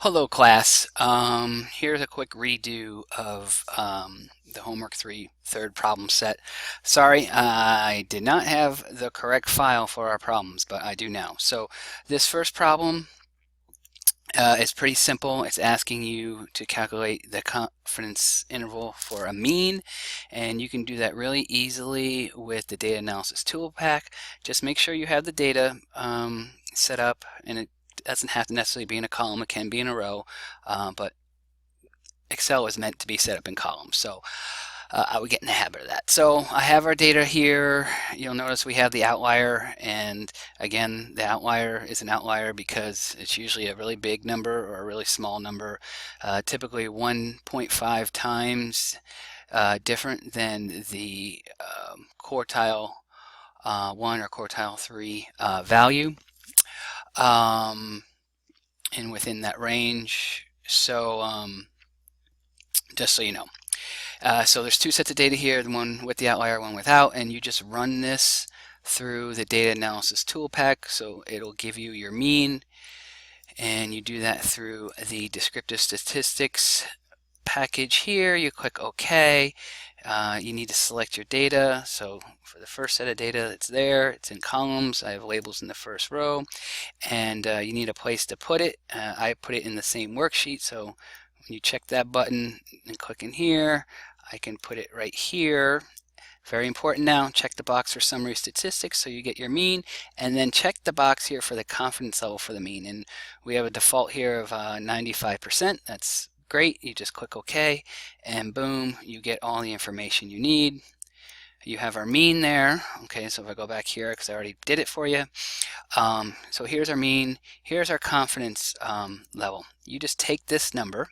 Hello class. Here's a quick redo of the homework 3 third problem set. Sorry, I did not have the correct file for our problems, but I do now. So this first problem is pretty simple. It's asking you to calculate the confidence interval for a mean, and you can do that really easily with the data analysis tool pack. Just make sure you have the data set up, and it doesn't have to necessarily be in a column. It can be in a row, but Excel is meant to be set up in columns. So I would get in the habit of that. So I have our data here. You'll notice we have the outlier, and again, the outlier is an outlier because it's usually a really big number or a really small number, typically 1.5 times different than the quartile 1 or quartile 3 value, and within that range. So just so you know. So there's two sets of data here, the one with the outlier, one without, and you just run this through the data analysis tool pack. So it'll give you your mean, and you do that through the descriptive statistics package here. You click OK. You need to select your data. So for the first set of data, it's there. It's in columns. I have labels in the first row, and you need a place to put it. I put it in the same worksheet. So when you check that button and click in here, I can put it right here. Very important now, check the box for summary statistics so you get your mean, and then check the box here for the confidence level for the mean. And we have a default here of 95%. That's great. You just click OK, and boom, you get all the information you need. You have our mean there. Okay, so if I go back here, because I already did it for you. So here's our mean. Here's our confidence level. You just take this number,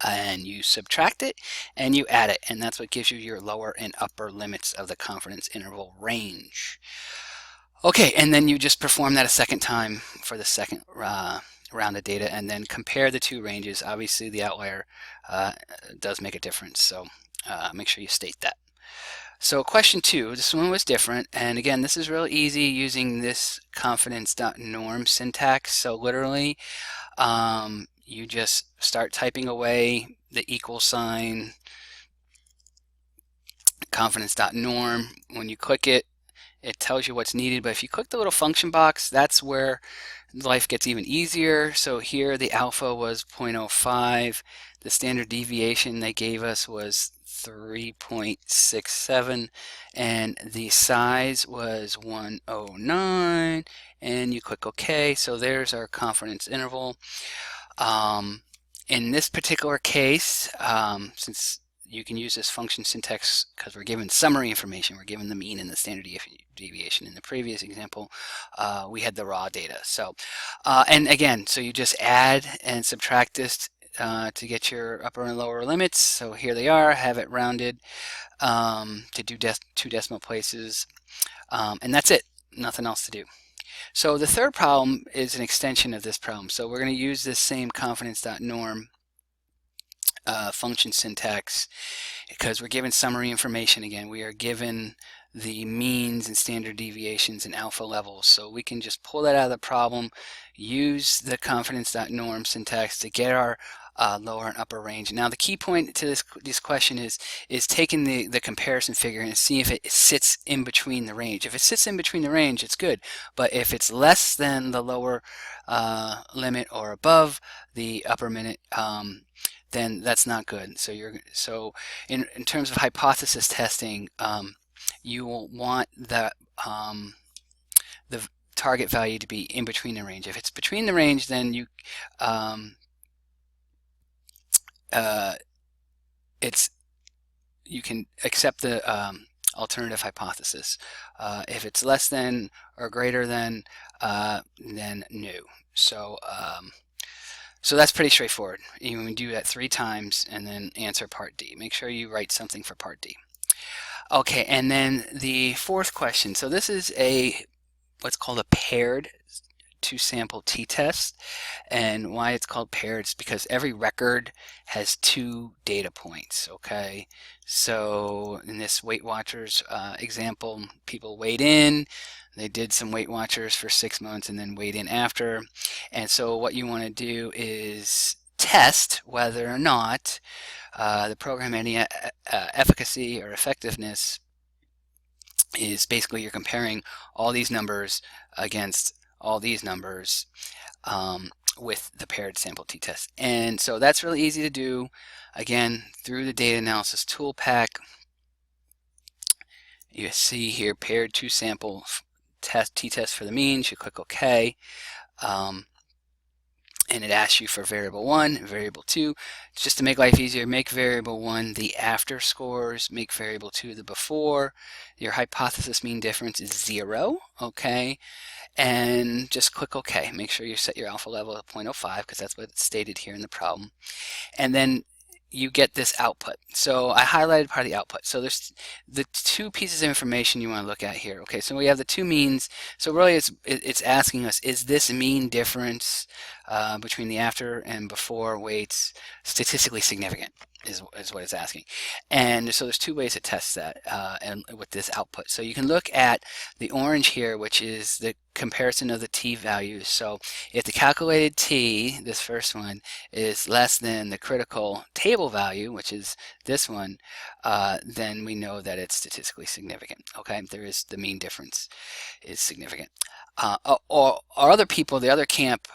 and you subtract it and you add it, and that's what gives you your lower and upper limits of the confidence interval range. Okay, and then you just perform that a second time for the second round of data, and then compare the two ranges. Obviously the outlier does make a difference, so make sure you state that. So question 2, this one was different, and again, this is real easy using this confidence.norm syntax. So literally you just start typing away the equal sign, confidence.norm. When you click it, it tells you what's needed, but if you click the little function box, that's where life gets even easier. So here the alpha was 0.05, the standard deviation they gave us was 3.67, and the size was 109, and you click OK. So there's our confidence interval. In this particular case, since you can use this function syntax because we're given summary information, we're given the mean and the standard deviation. In the previous example, we had the raw data. So, and again, so you just add and subtract this to get your upper and lower limits. So here they are, have it rounded to do 2 decimal places, and that's it, nothing else to do. So the third problem is an extension of this problem. So we're going to use this same confidence.norm function syntax because we're given summary information again. We are given the means and standard deviations and alpha levels. So we can just pull that out of the problem, use the confidence.norm syntax to get our lower and upper range. Now the key point to this question is taking the comparison figure and see if it sits in between the range. If it sits in between the range, it's good. But if it's less than the lower limit or above the upper limit, then that's not good. So in terms of hypothesis testing, you will want the target value to be in between the range. If it's between the range, then you you can accept the alternative hypothesis. If it's less than or greater than, then no. So so that's pretty straightforward. You can do that 3 times and then answer part D. Make sure you write something for part D. Okay, and then the fourth question. So this is what's called a paired two-sample t-test. And why it's called paired is because every record has two data points, okay? So in this Weight Watchers example, people weighed in, they did some Weight Watchers for 6 months and then weighed in after. And so what you want to do is test whether or not the program any efficacy or effectiveness is basically you're comparing all these numbers against all these numbers with the paired sample t-test. And so that's really easy to do. Again, through the data analysis tool pack, you see here paired two sample t-test for the means. You click OK. And it asks you for variable 1 and variable 2. Just to make life easier, make variable 1 the after scores, make variable 2 the before. Your hypothesis mean difference is 0, okay? And just click OK. Make sure you set your alpha level at 0.05 because that's what it's stated here in the problem. And then you get this output. So I highlighted part of the output. So there's the two pieces of information you want to look at here. Okay, so we have the two means. So really it's asking us, is this mean difference between the after and before weights statistically significant? Is what it's asking. And so there's two ways to test that and with this output. So you can look at the orange here, which is the comparison of the t-values. So if the calculated t, this first one, is less than the critical table value, which is this one, then we know that it's statistically significant. Okay, there is the mean difference is significant. Or other people, the other camp,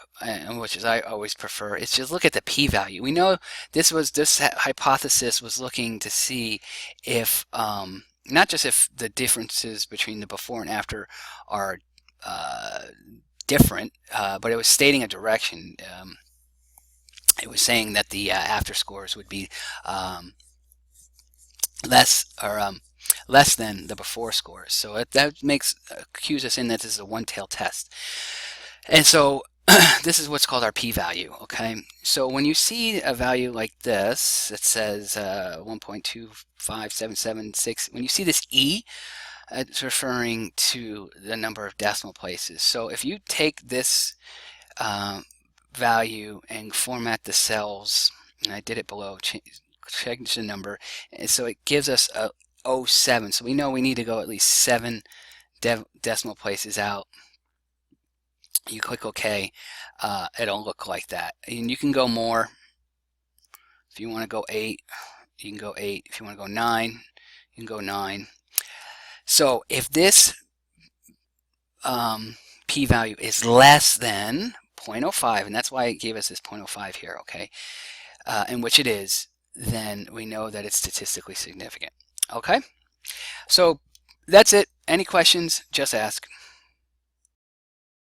which is I always prefer, is just look at the p-value. We know this hypothesis was looking to see if not just if the differences between the before and after are different, but it was stating a direction. It was saying that the after scores would be less than the before scores. So that cues us in that this is a one-tailed test. And so this is what's called our p-value, okay? So when you see a value like this, it says 1.25776, when you see this E, it's referring to the number of decimal places. So if you take this value and format the cells, and I did it below, change the number, and so it gives us a 07. So we know we need to go at least 7 decimal places out. You click OK, it'll look like that. And you can go more. If you want to go 8, you can go 8. If you want to go 9, you can go 9. So if this p-value is less than 0.05, and that's why it gave us this 0.05 here, okay, in which it is, then we know that it's statistically significant. Okay, so that's it. Any questions, just ask.